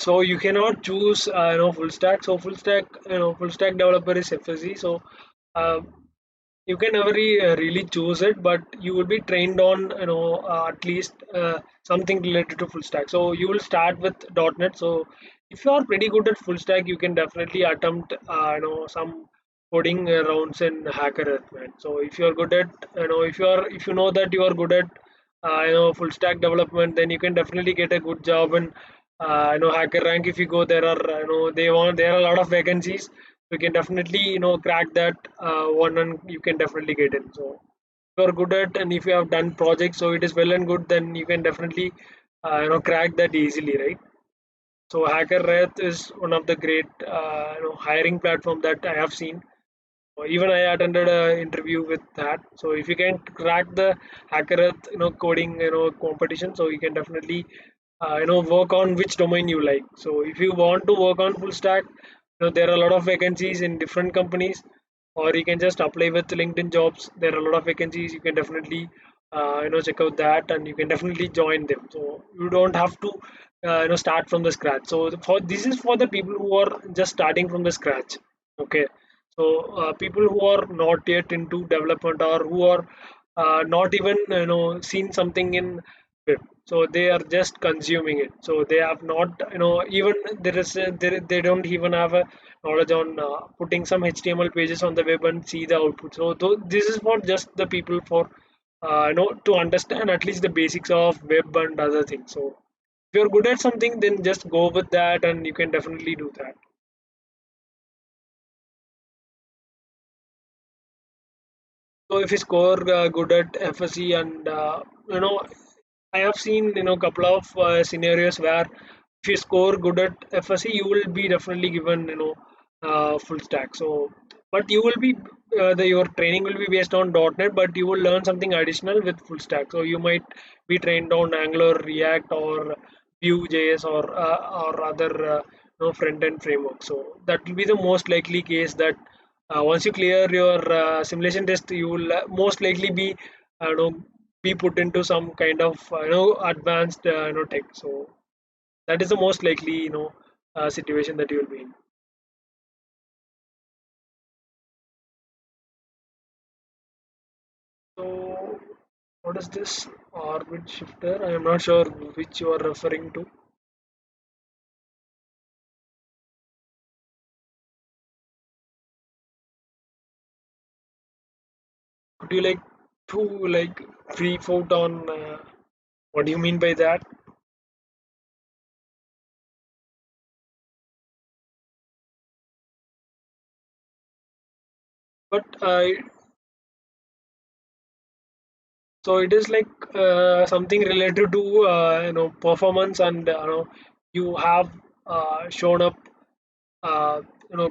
So you cannot choose full stack. So full stack developer is FSC. So uh, you can never really choose it, but you will be trained on at least something related to full stack. So you will start with .NET. So if you are pretty good at full stack, you can definitely attempt some coding rounds in Hacker Earth, man. So if you are good at if you know that you are good at full stack development, then you can definitely get a good job in Hacker Rank. If you go, there are there are a lot of vacancies. You can definitely crack that one, and you can definitely get in. So if you are good at, and if you have done projects, so it is well and good, then you can definitely crack that easily, right? So Hacker Earth is one of the great hiring platform that I have seen. Even I attended an interview with that. So if you can crack the Hacker Earth coding competition, so you can definitely work on which domain you like. So if you want to work on full stack, there are a lot of vacancies in different companies, or you can just apply with LinkedIn jobs. There are a lot of vacancies. You can definitely check out that, and you can definitely join them. So you don't have to start from the scratch. So for this is for the people who are just starting from the scratch. Okay. So people who are not yet into development, or who are not even seen something in web, so they are just consuming it. So they have not even there is they don't even have a knowledge on putting some HTML pages on the web and see the output. So this is for just the people for to understand at least the basics of web and other things. So if you're good at something, then just go with that, and you can definitely do that. So if you score good at FSC, and you know, I have seen couple of scenarios where if you score good at FSC, you will be definitely given full stack. So, but you will be your training will be based on .NET, but you will learn something additional with full stack. So you might be trained on Angular, React, or Vue.js, or other front end framework. So that will be the most likely case that once you clear your simulation test, you will most likely be be put into some kind of advanced tech. So that is the most likely situation that you will be in. So what is this orbit shifter? I am not sure which you are referring to. Could you like to like brief out on what do you mean by that? But so it is like something related to performance, and you have shown up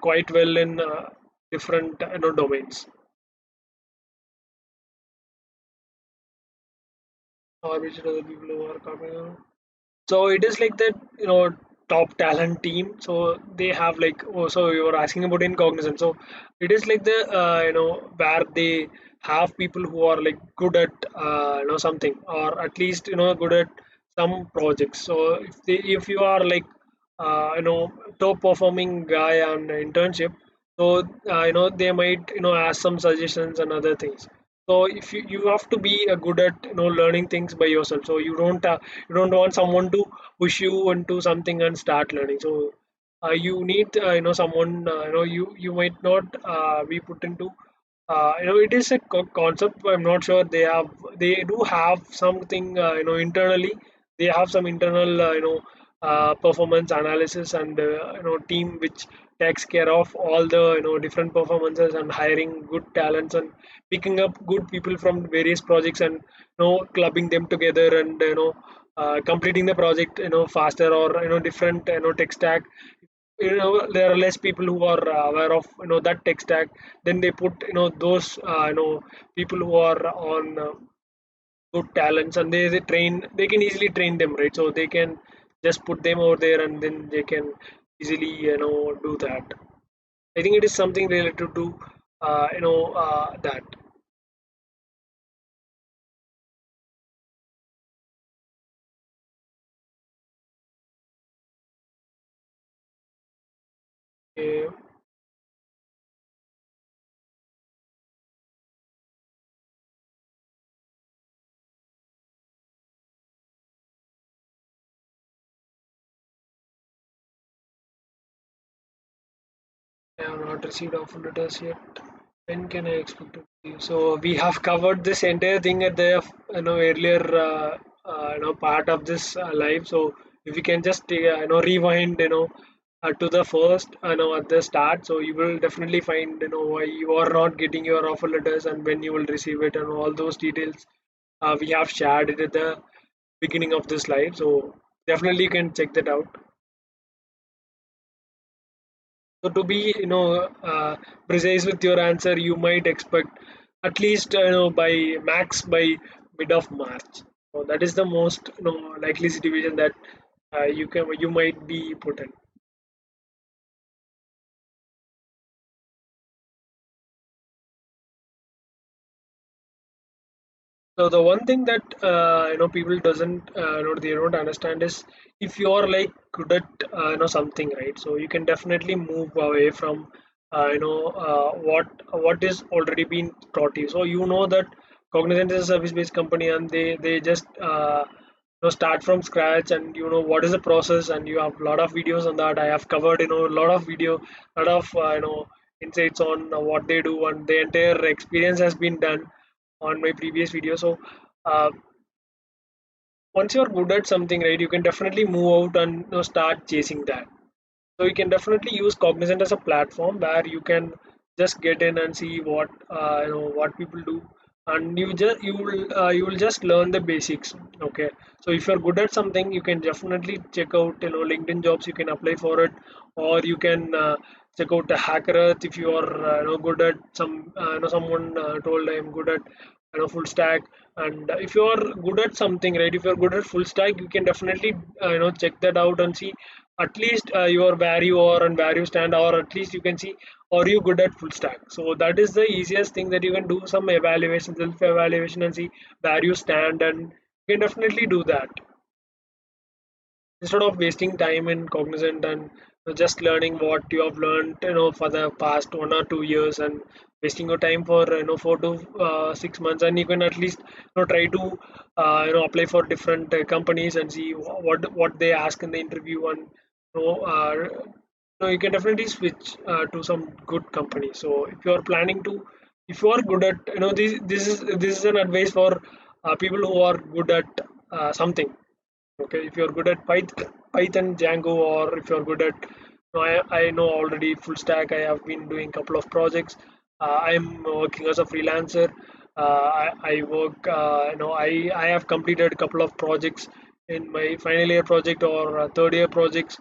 quite well in different domains, or which other people who are coming on. So it is like that top talent team. So they have like, oh, so you were asking about Incognizant. So it is like the where they have people who are like good at something, or at least good at some projects. So if you are like top performing guy on internship, so they might ask some suggestions and other things. So if you have to be good at learning things by yourself. So you don't want someone to push you into something and start learning. So you need someone you might not be put into it is a concept. I'm not sure they do have something internally. They have some internal performance analysis, and team which takes care of all the different performances, and hiring good talents, and picking up good people from various projects, and clubbing them together, and completing the project faster, or different tech stack. There are less people who are aware of that tech stack. Then they put those people who are on good talents, and they can easily train them, right? So they can just put them over there, and then they can easily do that. I think it is something related to that. Okay. I have not received offer letters yet. When can I expect to receive? So we have covered this entire thing at the earlier part of this live. So if you can just rewind to the first at the start, so you will definitely find why you are not getting your offer letters and when you will receive it and all those details we have shared it at the beginning of this live. So definitely you can check that out. So to be, precise with your answer, you might expect at least, by max by mid of March. So that is the most, likely situation that you might be put in. So the one thing that people doesn't they don't understand is if you are like good at something, right? So you can definitely move away from what is already been taught you. So you know that Cognizant is a service-based company and they just start from scratch, and you know what is the process, and you have a lot of videos on that. I have covered a lot of video, lot of insights on what they do, and the entire experience has been done on my previous video. So uh, once you're good at something, right, you can definitely move out and start chasing that. So you can definitely use Cognizant as a platform where you can just get in and see what people do, and you will just learn the basics. Okay, so if you're good at something, you can definitely check out LinkedIn jobs. You can apply for it, or you can check out the Hacker Earth if you are good at some. Someone told I'm good at full stack, and if you are good at something, right, if you're good at full stack, you can definitely check that out and see at least your where you are and where you stand, or at least you can see are you good at full stack. So that is the easiest thing, that you can do some evaluation, self evaluation, and see where you stand, and you can definitely do that instead of wasting time in Cognizant and just learning what you have learned for the past 1 or 2 years, and wasting your time for 4 to 6 months. And you can at least try to apply for different companies and see what they ask in the interview, and you can definitely switch to some good company. So if you are planning to, if you are good at this is an advice for people who are good at something. Okay, if you're good at Python, Django, or if you're good at, I know already full stack. I have been doing a couple of projects. I'm working as a freelancer. I work, I have completed a couple of projects in my final year project or third year projects.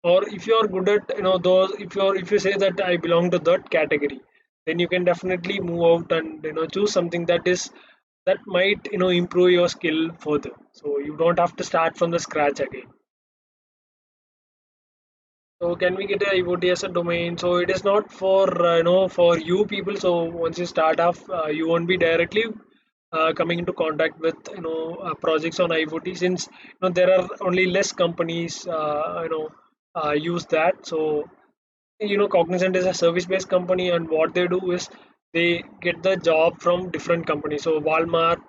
Or if you're good at, those, if you say that I belong to that category, then you can definitely move out and choose something that might improve your skill further, so you don't have to start from the scratch again. So can we get a IoT as a domain? So it is not for for you people. So once you start off, you won't be directly coming into contact with projects on IoT, since there are only less companies use that. So Cognizant is a service based company, and what they do is they get the job from different companies. So Walmart,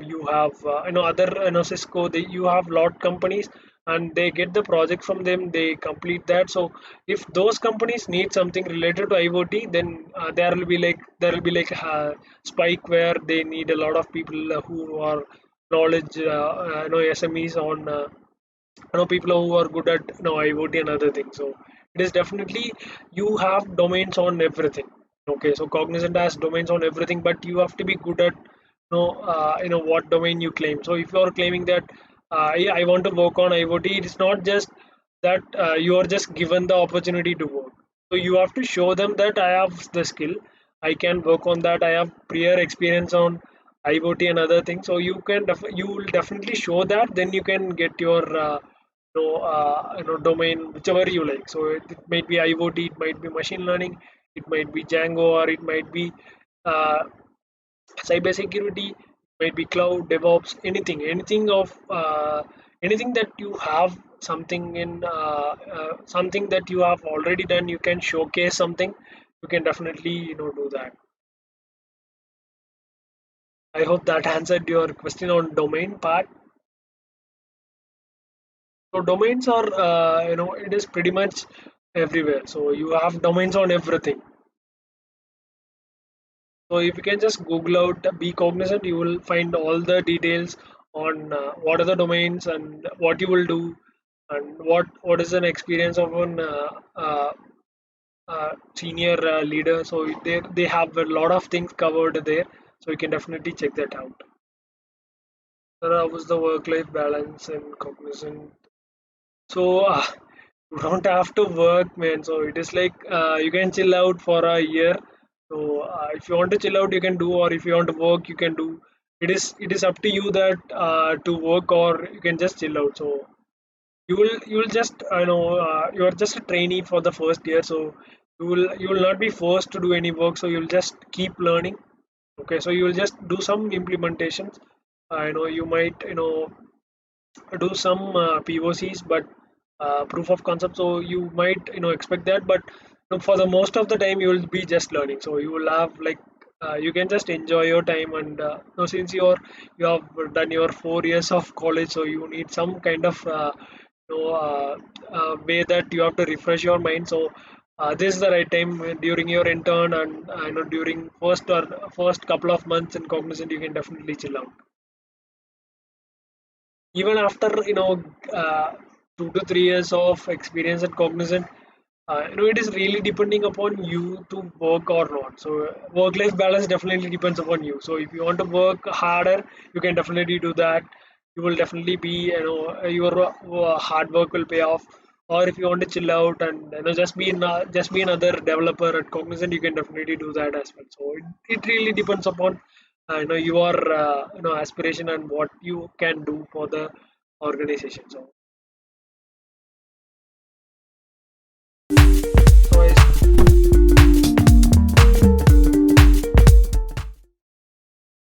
you have other Cisco, you have lot companies, and they get the project from them, they complete that. So if those companies need something related to IoT, then there will be like a spike where they need a lot of people who are knowledge SMEs on people who are good at IoT and other things. So it is definitely, you have domains on everything. Okay, so Cognizant has domains on everything, but you have to be good at what domain you claim. So if you are claiming that I want to work on IoT, it is not just that you are just given the opportunity to work. So you have to show them that I have the skill, I can work on that, I have prior experience on IoT and other things. So you will definitely show that, then you can get your domain whichever you like. So it might be IoT, it might be machine learning, it might be Django, or it might be uh, cyber security, might be cloud, DevOps, anything of anything that you have something that you have already done, you can showcase something, you can definitely do that. I hope that answered your question on domain part. So domains are it is pretty much everywhere, so you have domains on everything. So if you can just Google out Be Cognizant, you will find all the details on what are the domains and what you will do, and what is an experience of an senior leader. So they have a lot of things covered there. So you can definitely check that out. So that was the work-life balance and Cognizant. So you don't have to work, man. So it is like you can chill out for a year. So if you want to chill out, you can do, or if you want to work, you can do. It is up to you that to work, or you can just chill out. So you will just you are just a trainee for the first year. So you will not be forced to do any work. So you'll just keep learning. Okay, so you will just do some implementations. You might do some POCs, but proof of concept. So you might expect that, but for the most of the time you will be just learning. So you will have like you can just enjoy your time, and since you have done your 4 years of college, so you need some kind of way that you have to refresh your mind. So this is the right time during your intern, and during first couple of months in Cognizant, you can definitely chill out. Even after uh, 2 to 3 years of experience at Cognizant, it is really depending upon you to work or not. So work life balance definitely depends upon you. So if you want to work harder, you can definitely do that. You will definitely be your hard work will pay off. Or if you want to chill out and just be another developer at Cognizant, you can definitely do that as well. So it really depends upon your aspiration and what you can do for the organization. So